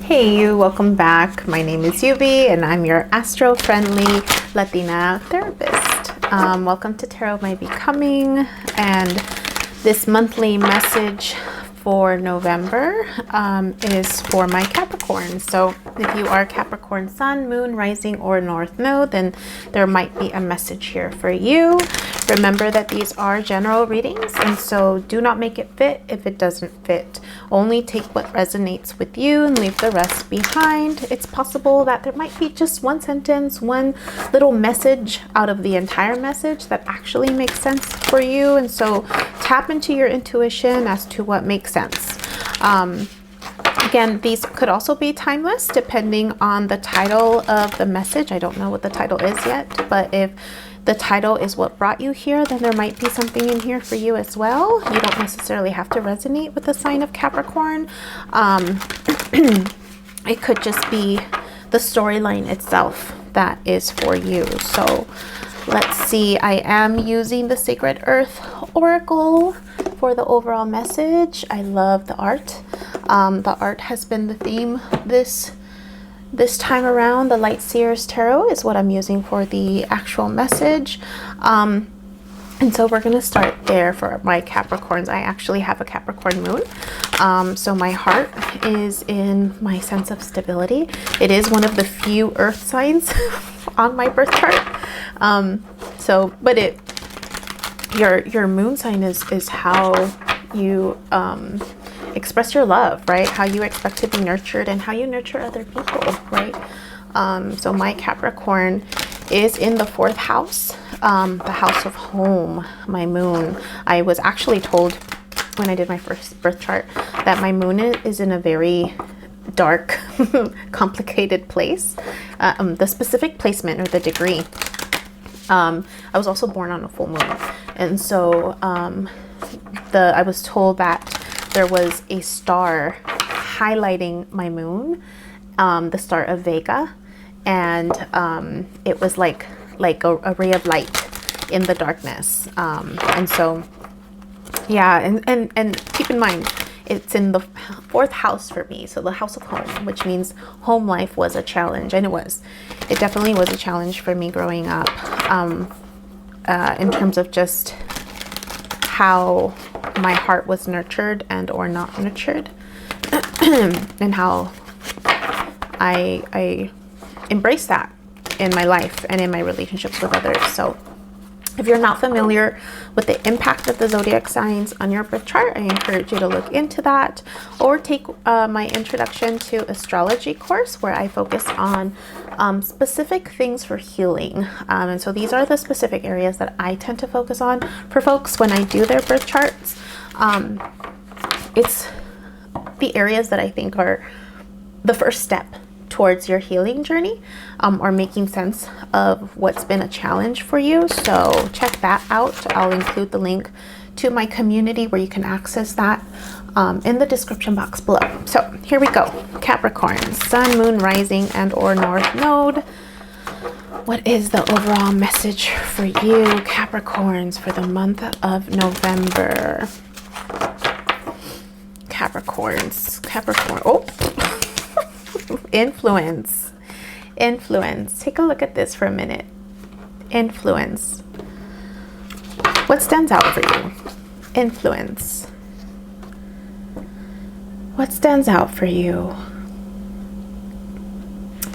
Hey you, welcome back. My name is Yubi and I'm your astro-friendly Latina therapist. Welcome to Tarot My Becoming, and this monthly message for November is for my Capricorn. So if you are Capricorn Sun, Moon, Rising, or North Node, then there might be a message here for you. Remember that these are general readings, and so do not make it fit if it doesn't fit. Only take what resonates with you and leave the rest behind. It's possible that there might be just one sentence, one little message out of the entire message that actually makes sense for you, and so tap into your intuition as to what makes sense. Again, these could also be timeless depending on the title of the message. I don't know what the title is yet, but if the title is what brought you here, then there might be something in here for you as well. You don't necessarily have to resonate with the sign of Capricorn. It could just be the storyline itself that is for you. So let's see. I am using the Sacred Earth Oracle for the overall message. I love the art. The art has been the theme this time around. The Light Seers Tarot is what I'm using for the actual message. And so we're going to start there for my Capricorns. I actually have a Capricorn moon. So my heart is in my sense of stability. It is one of the few earth signs on my birth chart. But your moon sign is how you express your love, right? How you expect to be nurtured and how you nurture other people, right? So my Capricorn is in the 4th house, the house of home, my moon. I was actually told when I did my first birth chart that my moon is in a very dark, complicated place. The specific placement or the degree. I was also born on a full moon. And so I was told that there was a star highlighting my moon, the star of Vega, and it was like a ray of light in the darkness. And so, yeah, and keep in mind, it's in the 4th house for me, so the house of home, which means home life was a challenge, and it definitely was a challenge for me growing up, in terms of just how my heart was nurtured and or not nurtured, and how I embrace that in my life and in my relationships with others. So if you're not familiar with the impact of the zodiac signs on your birth chart, I encourage you to look into that, or take my introduction to astrology course, where I focus on specific things for healing. And so these are the specific areas that I tend to focus on for folks when I do their birth charts. It's the areas that I think are the first step towards your healing journey, or making sense of what's been a challenge for you. So check that out. I'll include the link to my community where you can access that in the description box below. So here we go. Capricorn, Sun, Moon, Rising, and or North Node. What is the overall message for you, Capricorns, for the month of November? Capricorn. Oh, influence. Take a look at this for a minute. Influence. What stands out for you? Influence. What stands out for you?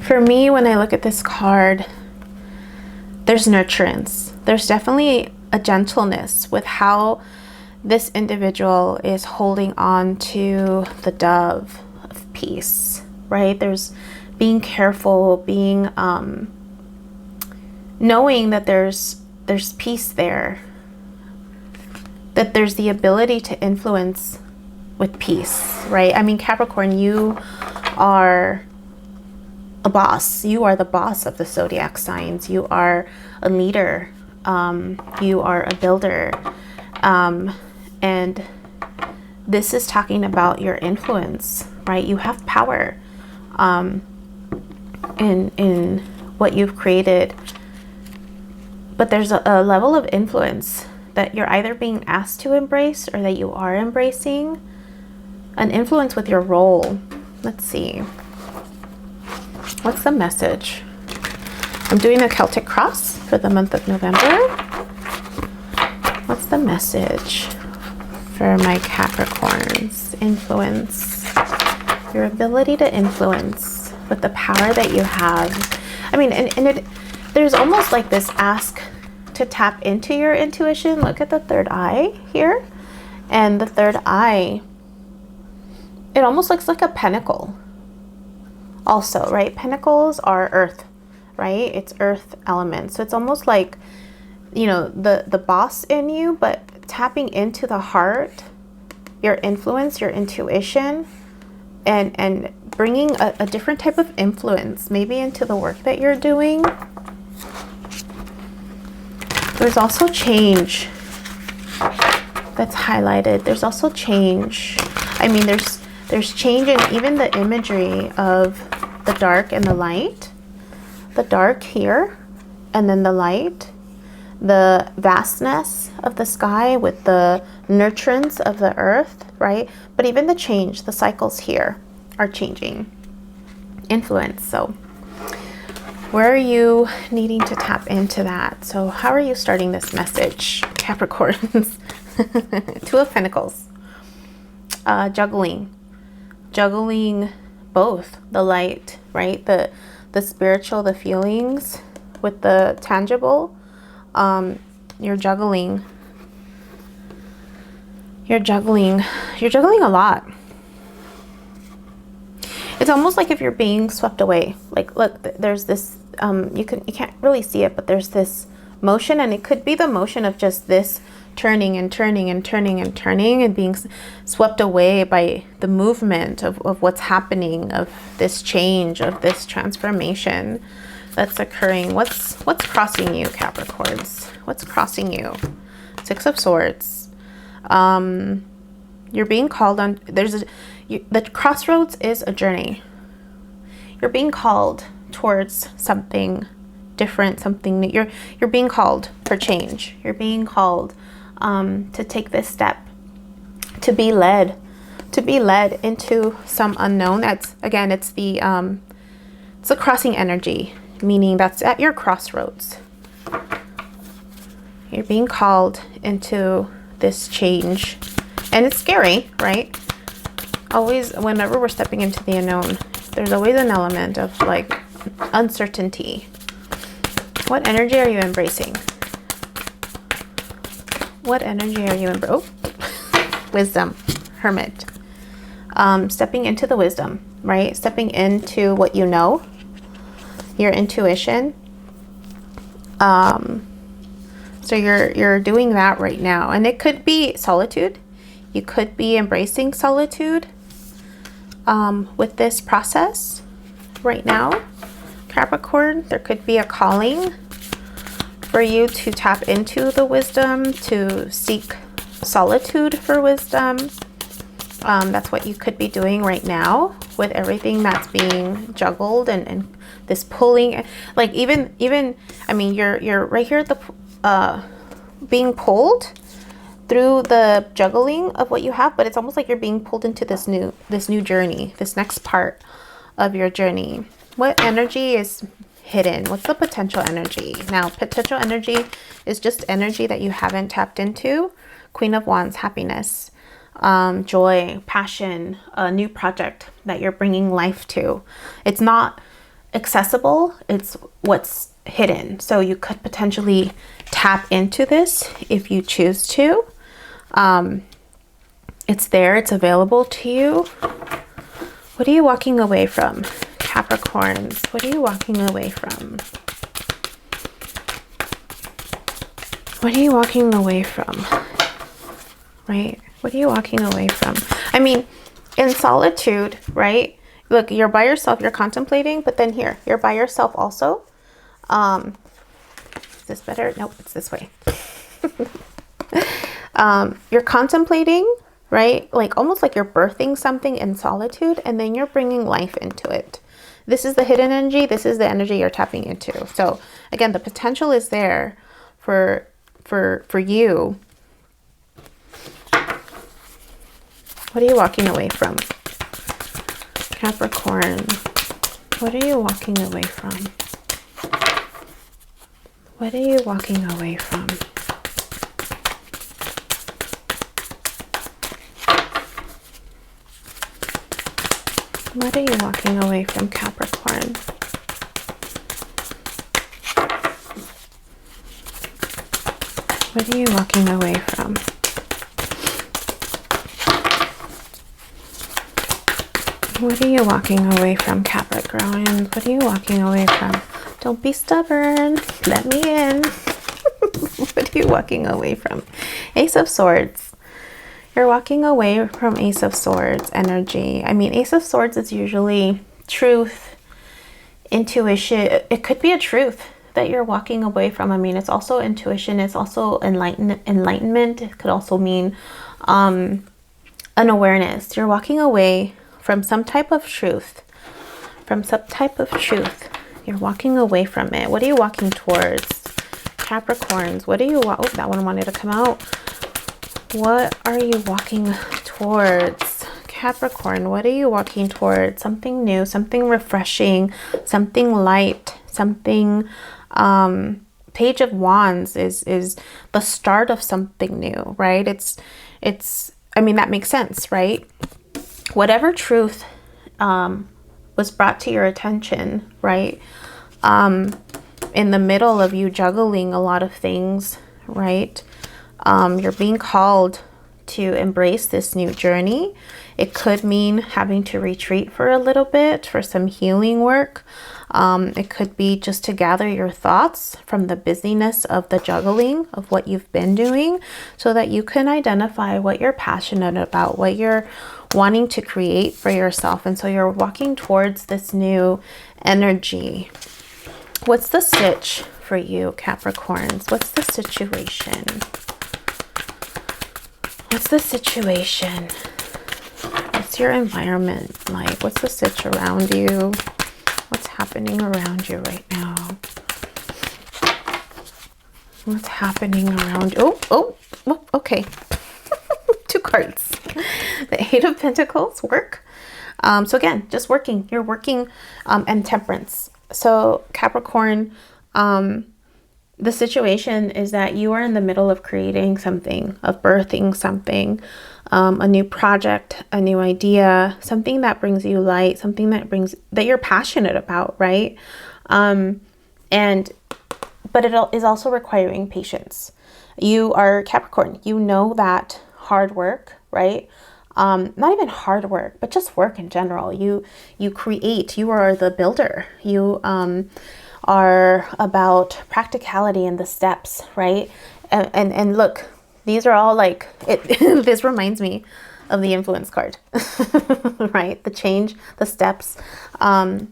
For me, when I look at this card, there's nurturance. There's definitely a gentleness with how this individual is holding on to the dove of peace, right? There's being careful, being knowing that there's peace there, that there's the ability to influence with peace, right? I mean, Capricorn, you are a boss. You are the boss of the zodiac signs. You are a leader. You are a builder. And this is talking about your influence, right? You have power in what you've created. But there's a level of influence that you're either being asked to embrace or that you are embracing. An influence with your role. Let's see. What's the message? I'm doing a Celtic cross for the month of November. What's the message for my Capricorns? Influence. Your ability to influence with the power that you have. I mean, there's almost like this ask to tap into your intuition. Look at the third eye here. And the third eye, it almost looks like a pentacle. Also, right? Pentacles are earth, right? It's earth element. So it's almost like, you know, the boss in you, but tapping into the heart, your influence, your intuition, and bringing a different type of influence, maybe into the work that you're doing. There's also change that's highlighted. There's also change. I mean, there's change in even the imagery of the dark and the light. The dark here, and then the light, the vastness of the sky with the nurturance of the earth, right? But even the change, the cycles here are changing. Influence. So where are you needing to tap into that? So how are you starting this message, Capricorns? Two of Pentacles. Juggling both the light, right? The spiritual, the feelings with the tangible. You're juggling a lot. It's almost like if you're being swept away. Like, look, there's this, you can't really see it, but there's this motion, and it could be the motion of just this turning and turning and turning and turning and being swept away by the movement of what's happening, of this change, of this transformation that's occurring. What's crossing you, Capricorns? What's crossing you? Six of Swords. You're being called on. The crossroads is a journey. You're being called towards something different, something new. You're being called for change. You're being called to take this step, to be led into some unknown. That's, again, it's a crossing energy, meaning that's at your crossroads. You're being called into this change, and it's scary, right? Always, whenever we're stepping into the unknown, there's always an element of like uncertainty. What energy are you embracing? What energy are you embracing? Oh, wisdom, Hermit. Stepping into the wisdom, right? Stepping into what you know, your intuition. So you're doing that right now, and it could be solitude. You could be embracing solitude with this process right now, Capricorn. There could be a calling for you to tap into the wisdom, to seek solitude for wisdom. That's what you could be doing right now with everything that's being juggled and this pulling. Like even I mean, you're right here at the being pulled through the juggling of what you have, but it's almost like you're being pulled into this new journey, this next part of your journey. What energy is hidden? What's the potential energy? Now, potential energy is just energy that you haven't tapped into. Queen of Wands, happiness, joy, passion, a new project that you're bringing life to. It's not accessible, it's what's hidden. So you could potentially tap into this if you choose to. It's there, it's available to you. What are you walking away from, Capricorns? What are you walking away from? What are you walking away from? Right? What are you walking away from? I mean, in solitude, right? Look, you're by yourself, you're contemplating, but then here, you're by yourself also. Is this better? Nope, it's this way. You're contemplating, right? Like almost like you're birthing something in solitude, and then you're bringing life into it. This is the hidden energy. This is the energy you're tapping into. So again, the potential is there for you. What are you walking away from, Capricorn? What are you walking away from? What are you walking away from? What are you walking away from, Capricorn? What are you walking away from? What are you walking away from, Capricorn? What are you walking away from? Don't be stubborn. Let me in. What are you walking away from? Ace of Swords. You're walking away from Ace of Swords energy. I mean, Ace of Swords is usually truth, intuition. It could be a truth that you're walking away from. I mean, it's also intuition. It's also enlightenment. It could also mean an awareness. You're walking away from some type of truth. From some type of truth. You're walking away from it. What are you walking towards? Capricorns, what are you... Oh, that one wanted to come out. What are you walking towards? Capricorn, what are you walking towards? Something new, something refreshing, something light, something... Page of Wands is the start of something new, right? It's I mean, that makes sense, right? Whatever truth was brought to your attention, right? In the middle of you juggling a lot of things, right? You're being called to embrace this new journey. It could mean having to retreat for a little bit for some healing work. It could be just to gather your thoughts from the busyness of the juggling of what you've been doing so that you can identify what you're passionate about, what you're wanting to create for yourself. And so you're walking towards this new energy. What's the stitch for you, Capricorns? What's the situation? What's the situation? What's your environment like? What's the stitch around you? What's happening around you right now? What's happening around you? Oh, okay. 2 cards. The Eight of Pentacles, work. So again, just working. You're working, and temperance. So Capricorn, the situation is that you are in the middle of creating something, of birthing something, a new project, a new idea, something that brings you light, something that you're passionate about, right? But it is also requiring patience. You are Capricorn, you know that hard work, right? Not even hard work, but just work in general. You create, you are the builder. You are about practicality and the steps, right? And look, these are all like, this reminds me of the influence card, right? The change, the steps, the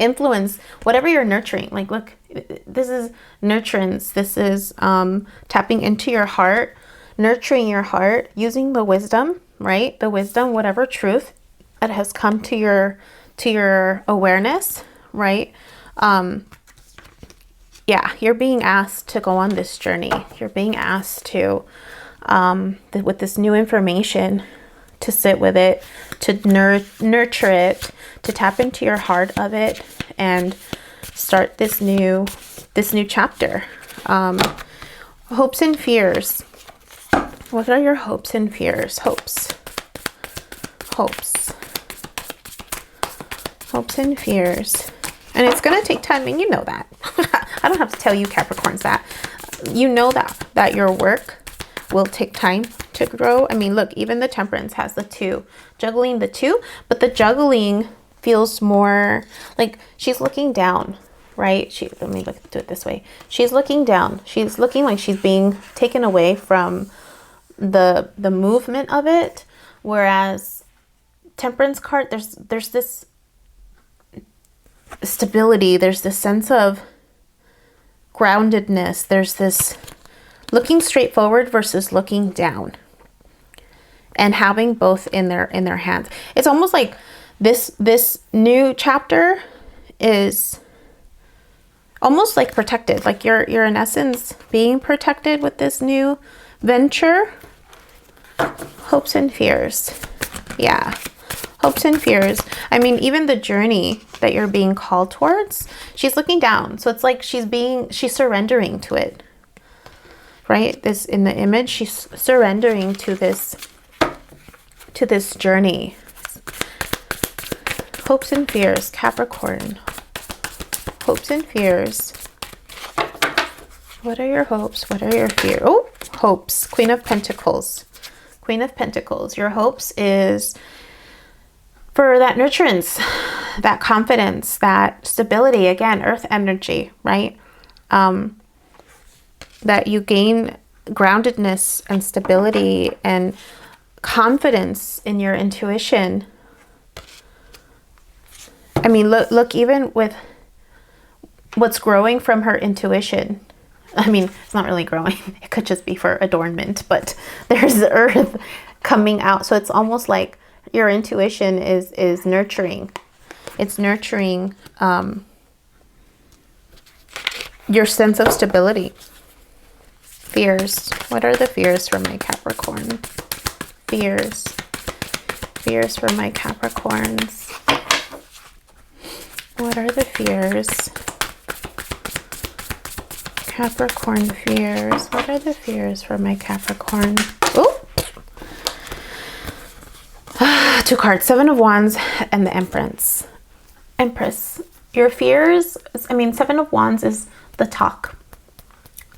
influence, whatever you're nurturing. Like, look, this is nurturance. This is tapping into your heart, nurturing your heart, using the wisdom, right? The wisdom, whatever truth that has come to your awareness, right? Yeah, you're being asked to go on this journey. You're being asked to, with this new information, to sit with it, to nurture it, to tap into your heart of it, and start this new chapter. Hopes and fears. What are your hopes and fears? Hopes and fears. And it's going to take time, and you know that. I don't have to tell you, Capricorns, that. You know that your work will take time to grow. I mean, look, even the Temperance has the 2. Juggling the 2, but the juggling feels more like she's looking down, right? Let me do it this way. She's looking down. She's looking like she's being taken away from the movement of it. Whereas Temperance card, there's this stability, there's this sense of groundedness, there's this looking straight forward versus looking down, and having both in their hands. It's almost like this new chapter is almost like protected, like you're in essence being protected with this new venture. Hopes and fears. Yeah. hopes and fears. I mean, even the journey that you're being called towards, she's looking down. So it's like she's surrendering to it, right? This, in the image, she's surrendering to this journey. Hopes and fears, Capricorn. Hopes and fears. What are your hopes? What are your fears? Oh, hopes. Queen of Pentacles. Queen of Pentacles. Your hopes is for that nurturance, that confidence, that stability. Again, earth energy, right? That you gain groundedness and stability and confidence in your intuition. I mean, look, even with what's growing from her intuition. I mean, it's not really growing. It could just be for adornment, but there's the earth coming out. So it's almost like your intuition is nurturing. It's nurturing your sense of stability. Fears. What are the fears for my Capricorn? Fears. Fears for my Capricorns. What are the fears? Capricorn fears. What are the fears for my Capricorn? Oh! 2 cards. 7 of Wands and the Empress. Empress. Your fears, I mean, 7 of Wands is the talk.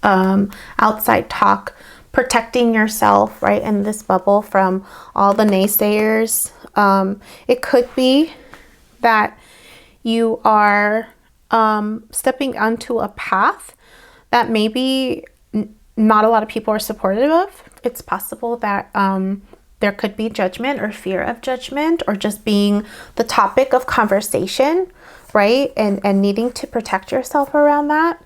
Outside talk. Protecting yourself, right, in this bubble from all the naysayers. It could be that you are stepping onto a path that maybe not a lot of people are supportive of. It's possible that there could be judgment or fear of judgment, or just being the topic of conversation, right? And needing to protect yourself around that.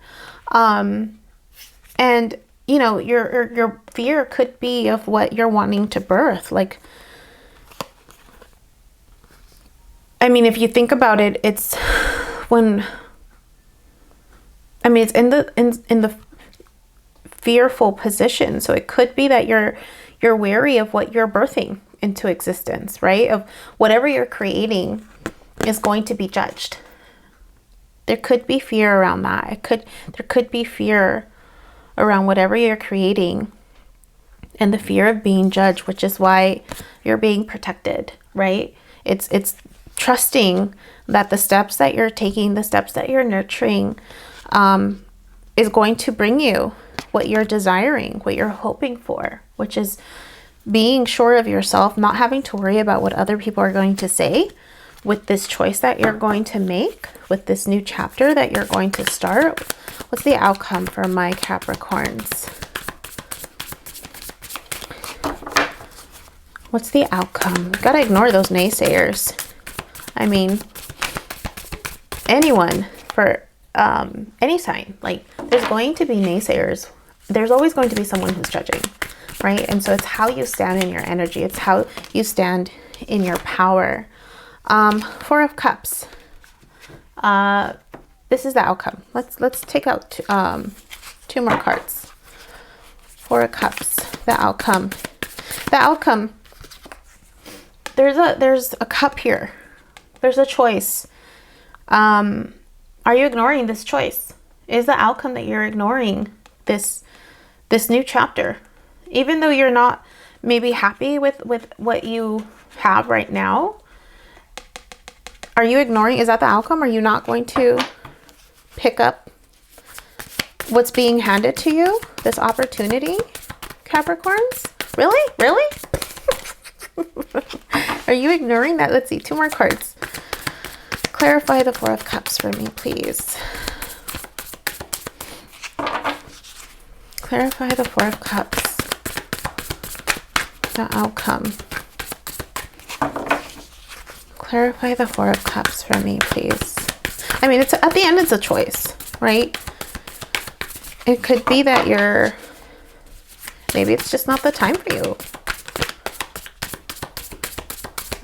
And, you know, your fear could be of what you're wanting to birth. Like, I mean, if you think about it, it's when, I mean, it's in the fearful position. So it could be that you're wary of what you're birthing into existence, right? Of whatever you're creating is going to be judged. There could be fear around that. There could be fear around whatever you're creating, and the fear of being judged, which is why you're being protected, right? It's trusting that the steps that you're taking, the steps that you're nurturing, is going to bring you what you're desiring, what you're hoping for, which is being sure of yourself, not having to worry about what other people are going to say with this choice that you're going to make, with this new chapter that you're going to start. What's the outcome for my Capricorns? What's the outcome? You gotta ignore those naysayers. I mean, anyone, for any sign, like, there's going to be naysayers. There's always going to be someone who's judging, right? And so it's how you stand in your energy. It's how you stand in your power. 4 of Cups. This is the outcome. Let's take out 2 more cards. 4 of Cups. The outcome. The outcome. There's a cup here. There's a choice. Are you ignoring this choice? Is the outcome that you're ignoring this new chapter? Even though you're not maybe happy with what you have right now, are you ignoring? Is that the outcome? Are you not going to pick up what's being handed to you? This opportunity, Capricorns? Really? Really? Are you ignoring that? Let's see. 2 more cards. Clarify the 4 of Cups for me, please. Clarify the 4 of Cups. The outcome. Clarify the 4 of Cups for me, please. I mean, it's at the end, it's a choice, right? It could be that maybe it's just not the time for you.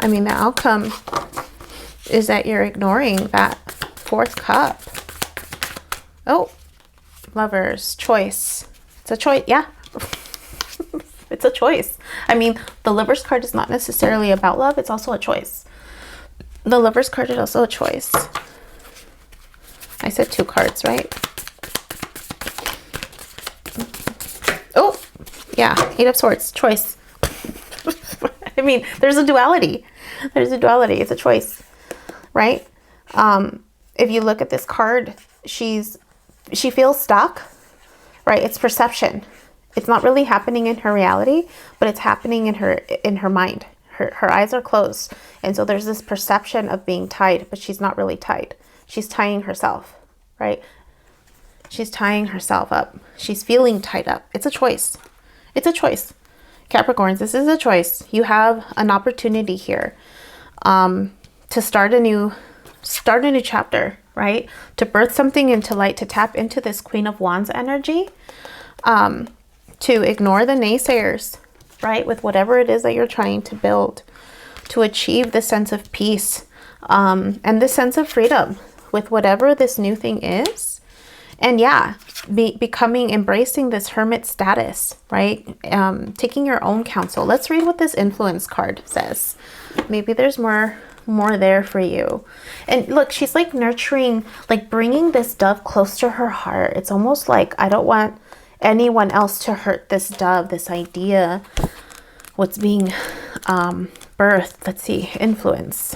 I mean, the outcome is that you're ignoring that 4th cup. Oh, Lovers, choice. It's a choice, yeah. It's a choice. I mean, the Lovers card is not necessarily about love. It's also a choice. The Lover's card is also a choice. I said 2 cards, right? Oh, yeah. 8 of Swords. Choice. I mean, there's a duality. There's a duality. It's a choice, right? If you look at this card, she feels stuck, right? It's perception. It's not really happening in her reality, but it's happening in her mind. Her eyes are closed. And so there's this perception of being tied, but she's not really tied. She's tying herself, right? She's tying herself up. She's feeling tied up. It's a choice. It's a choice. Capricorns, this is a choice. You have an opportunity here to start a new chapter, right? To birth something into light, to tap into this Queen of Wands energy, to ignore the naysayers, right? With whatever it is that you're trying to build, to achieve the sense of peace and the sense of freedom with whatever this new thing is. And yeah, embracing this hermit status, right? Taking your own counsel. Let's read what this influence card says. Maybe there's more there for you. And look, she's like nurturing, like bringing this dove close to her heart. It's almost like, I don't want anyone else to hurt this dove, this idea, what's being birthed. Let's see, influence.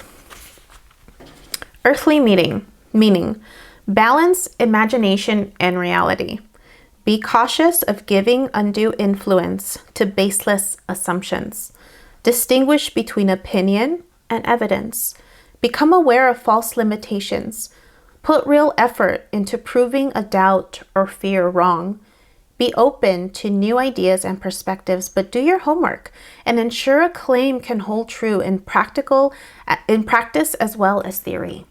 Earthly meaning, balance imagination and reality. Be cautious of giving undue influence to baseless assumptions. Distinguish between opinion and evidence. Become aware of false limitations. Put real effort into proving a doubt or fear wrong. Be open to new ideas and perspectives, but do your homework and ensure a claim can hold true in practice as well as theory.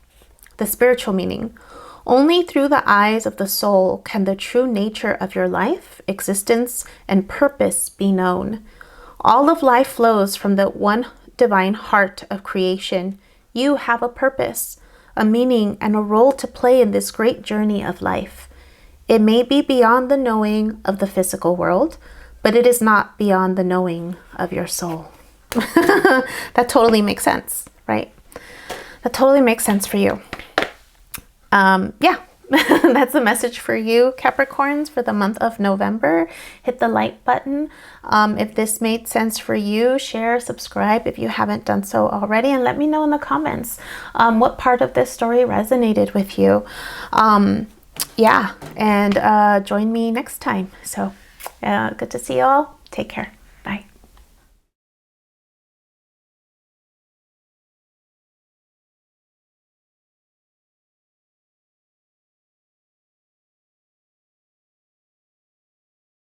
The spiritual meaning. Only through the eyes of the soul can the true nature of your life, existence, and purpose be known. All of life flows from the one divine heart of creation. You have a purpose, a meaning, and a role to play in this great journey of life. It may be beyond the knowing of the physical world, but it is not beyond the knowing of your soul. That totally makes sense, right? That totally makes sense for you. Yeah, that's the message for you, Capricorns, for the month of November. Hit the like button. If this made sense for you, share, subscribe if you haven't done so already, and let me know in the comments what part of this story resonated with you. Yeah, and join me next time. So good to see you all. Take care.